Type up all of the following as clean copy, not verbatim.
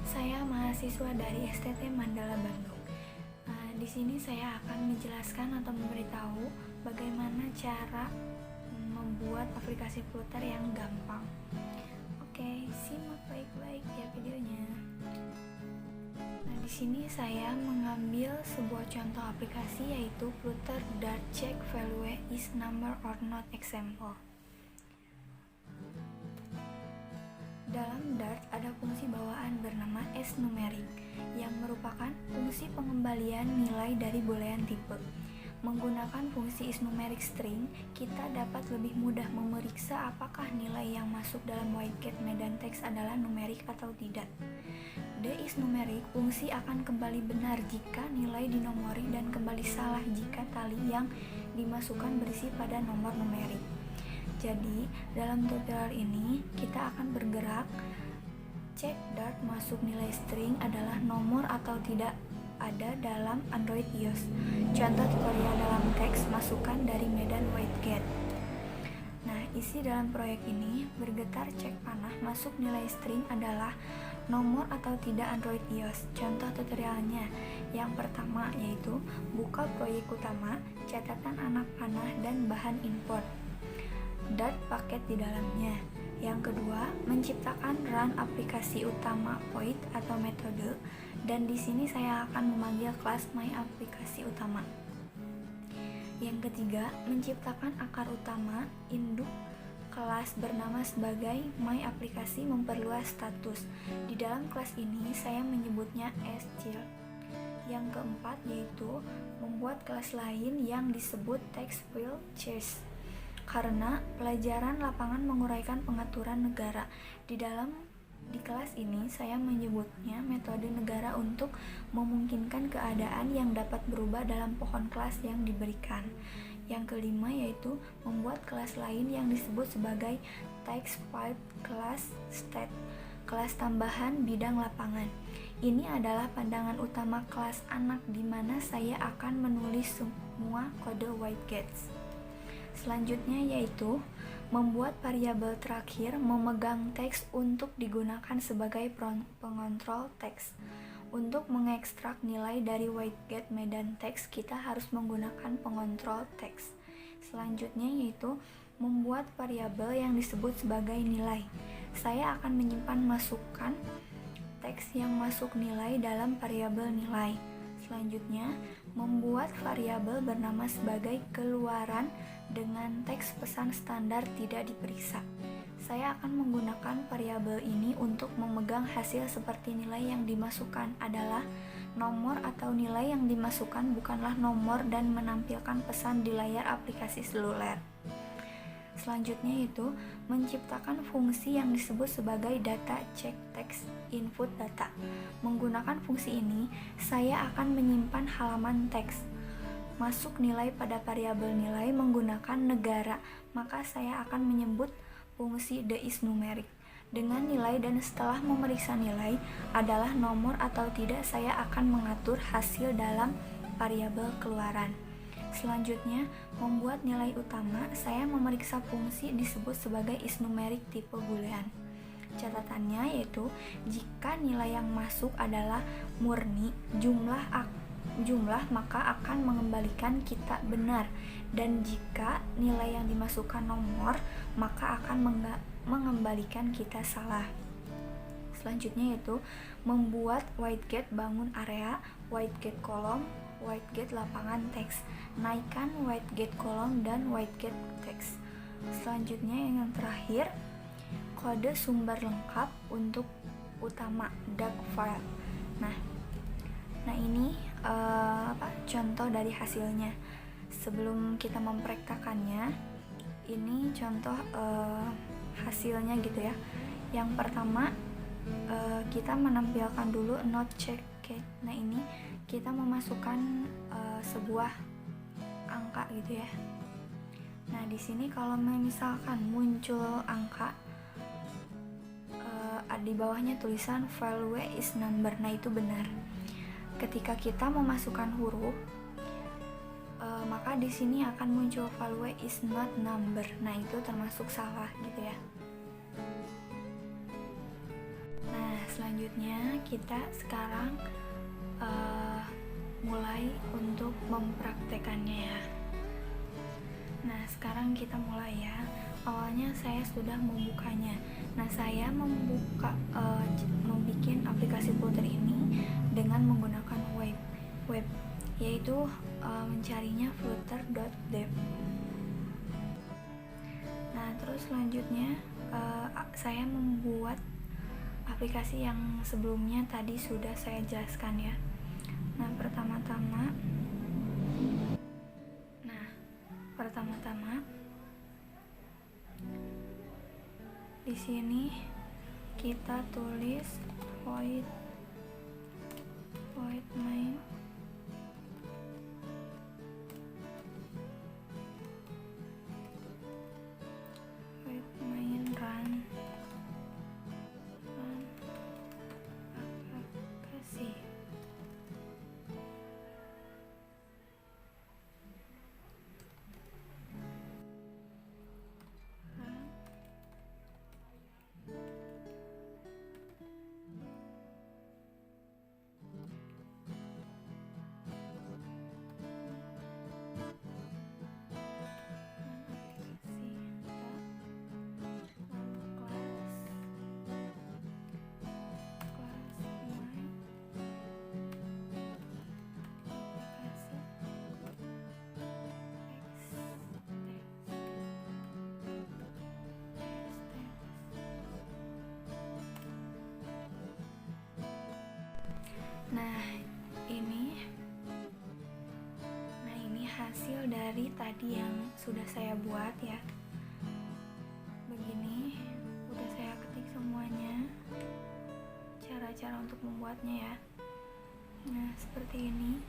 Saya mahasiswa dari STT Mandala Bandung. Di sini saya akan menjelaskan atau memberitahu bagaimana cara membuat aplikasi Flutter yang gampang. Oke, simak baik-baik ya videonya. Nah, di sini saya mengambil sebuah contoh aplikasi yaitu Flutter Dart Check Value is number or not example. Dalam Dart ada fungsi bawaan bernama sNumeric yang merupakan fungsi pengembalian nilai dari boolean tipe. Menggunakan fungsi isNumeric string, kita dapat lebih mudah memeriksa apakah nilai yang masuk dalam WhiteGet medan teks adalah numerik atau tidak. The isNumeric fungsi akan kembali benar jika nilai dinomori dan kembali salah jika tali yang dimasukkan berisi pada nomor numerik. Jadi, dalam tutorial ini kita akan bergerak cek Dart masuk nilai string adalah nomor atau tidak ada dalam Android iOS. Contoh tutorial dalam teks masukan dari medan WhiteGet. Nah, isi dalam proyek ini bergetar cek panah masuk nilai string adalah nomor atau tidak Android iOS. Contoh tutorialnya yang pertama yaitu buka proyek utama, catatan anak panah dan bahan import. Dart paket di dalamnya. Yang kedua, menciptakan run aplikasi utama void atau metode, dan di sini saya akan memanggil kelas myAplikasi utama. Yang ketiga, menciptakan akar utama induk kelas bernama sebagai myAplikasi memperluas status. Di dalam kelas ini saya menyebutnya schild. Yang keempat yaitu membuat kelas lain yang disebut TextField.Chase. Karena pelajaran lapangan menguraikan pengaturan negara. Di kelas ini saya menyebutnya metode negara untuk memungkinkan keadaan yang dapat berubah dalam pohon kelas yang diberikan. Yang kelima yaitu membuat kelas lain yang disebut sebagai TextField.ClassStat, kelas tambahan bidang lapangan. Ini adalah pandangan utama kelas anak di mana saya akan menulis semua kode WhiteGet. Selanjutnya yaitu membuat variabel terakhir memegang teks untuk digunakan sebagai pengontrol teks. Untuk mengekstrak nilai dari WhiteGet medan teks, kita harus menggunakan pengontrol teks. Selanjutnya yaitu membuat variabel yang disebut sebagai nilai. Saya akan menyimpan masukan teks yang masuk nilai dalam variabel nilai. Selanjutnya, membuat variabel bernama sebagai keluaran dengan teks pesan standar tidak diperiksa. Saya akan menggunakan variabel ini untuk memegang hasil seperti nilai yang dimasukkan adalah nomor atau nilai yang dimasukkan bukanlah nomor dan menampilkan pesan di layar aplikasi seluler. Selanjutnya yaitu menciptakan fungsi yang disebut sebagai data check text input data. Menggunakan fungsi ini, saya akan menyimpan halaman teks masuk nilai pada variabel nilai menggunakan negara, maka saya akan menyebut fungsi the isNumeric dengan nilai dan setelah memeriksa nilai adalah nomor atau tidak, saya akan mengatur hasil dalam variabel keluaran. Selanjutnya, membuat nilai utama, saya memeriksa fungsi disebut sebagai isNumeric tipe boolean. Catatannya yaitu jika nilai yang masuk adalah murni jumlah maka akan mengembalikan kita benar, dan jika nilai yang dimasukkan nomor maka akan mengembalikan kita salah. Selanjutnya yaitu membuat WhiteGet bangun area, WhiteGet kolom, WhiteGet lapangan teks, naikkan WhiteGet kolom dan WhiteGet teks. Selanjutnya yang terakhir, kode sumber lengkap untuk utama doc file. Nah ini contoh dari hasilnya. Sebelum kita mempraktekannya, ini contoh hasilnya gitu ya. Yang pertama kita menampilkan dulu not check. Nah ini kita memasukkan sebuah angka gitu ya. Nah di sini kalau misalkan muncul angka di bawahnya tulisan value is number, nah itu benar. Ketika kita memasukkan huruf, maka di sini akan muncul value is not number. Nah, itu termasuk salah gitu ya. selanjutnya kita sekarang mulai untuk mempraktekannya ya. Nah, sekarang kita mulai ya. Awalnya saya sudah membukanya. Nah, saya membuka membuat aplikasi Flutter ini dengan menggunakan web, yaitu mencarinya flutter.dev. Nah, terus selanjutnya saya membuat aplikasi yang sebelumnya tadi sudah saya jelaskan ya. Nah, pertama-tama di sini kita tulis void main run aplikasi. Nah, ini hasil dari tadi yang sudah saya buat ya. Begini, udah saya ketik semuanya cara-cara untuk membuatnya ya. Nah, seperti ini.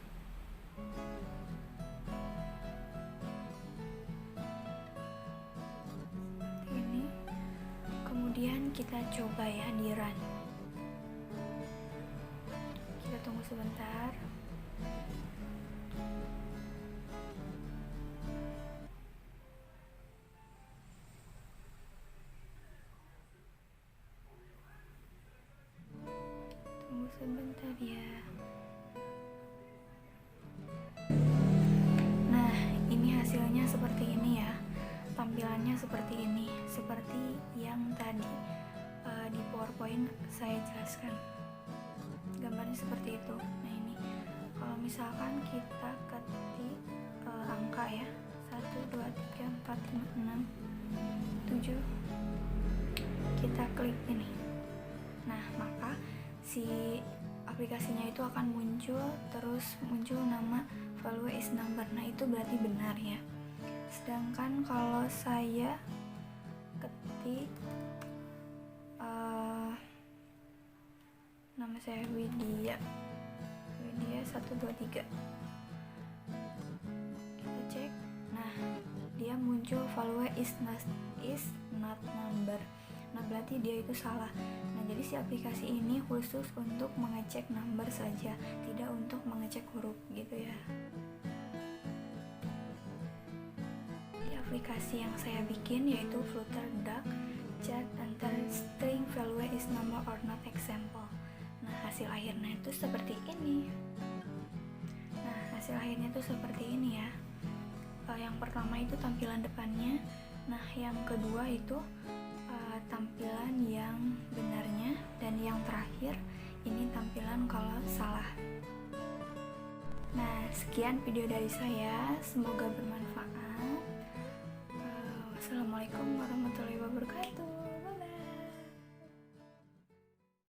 Kemudian kita coba ya di run. Kita tunggu sebentar. Tunggu sebentar ya. Nah, ini hasilnya seperti ini ya. Tampilannya seperti ini, seperti yang tadi di PowerPoint saya jelaskan. Gambarnya seperti itu. Nah, ini kalau misalkan kita ketik angka ya, 1, 2, 3, 4, 5, 6, 7, kita klik ini. Nah, maka si aplikasinya itu akan muncul, terus muncul nama value is number. Nah, itu berarti benar ya. Sedangkan kalau saya ketik nama saya Widya 123, kita cek. Nah, dia muncul value is not number. Nah, berarti dia itu salah. Nah, jadi si aplikasi ini khusus untuk mengecek number saja, tidak untuk mengecek huruf gitu ya. Aplikasi yang saya bikin yaitu Flutter Duck Chat Enter String Value is Number or Not Example. Nah, hasil akhirnya itu seperti ini. Ya. Yang pertama itu tampilan depannya. Nah, yang kedua itu tampilan yang benarnya, dan yang terakhir ini tampilan kalau salah. Nah, sekian video dari saya. Semoga bermanfaat. Assalamualaikum warahmatullahi wabarakatuh.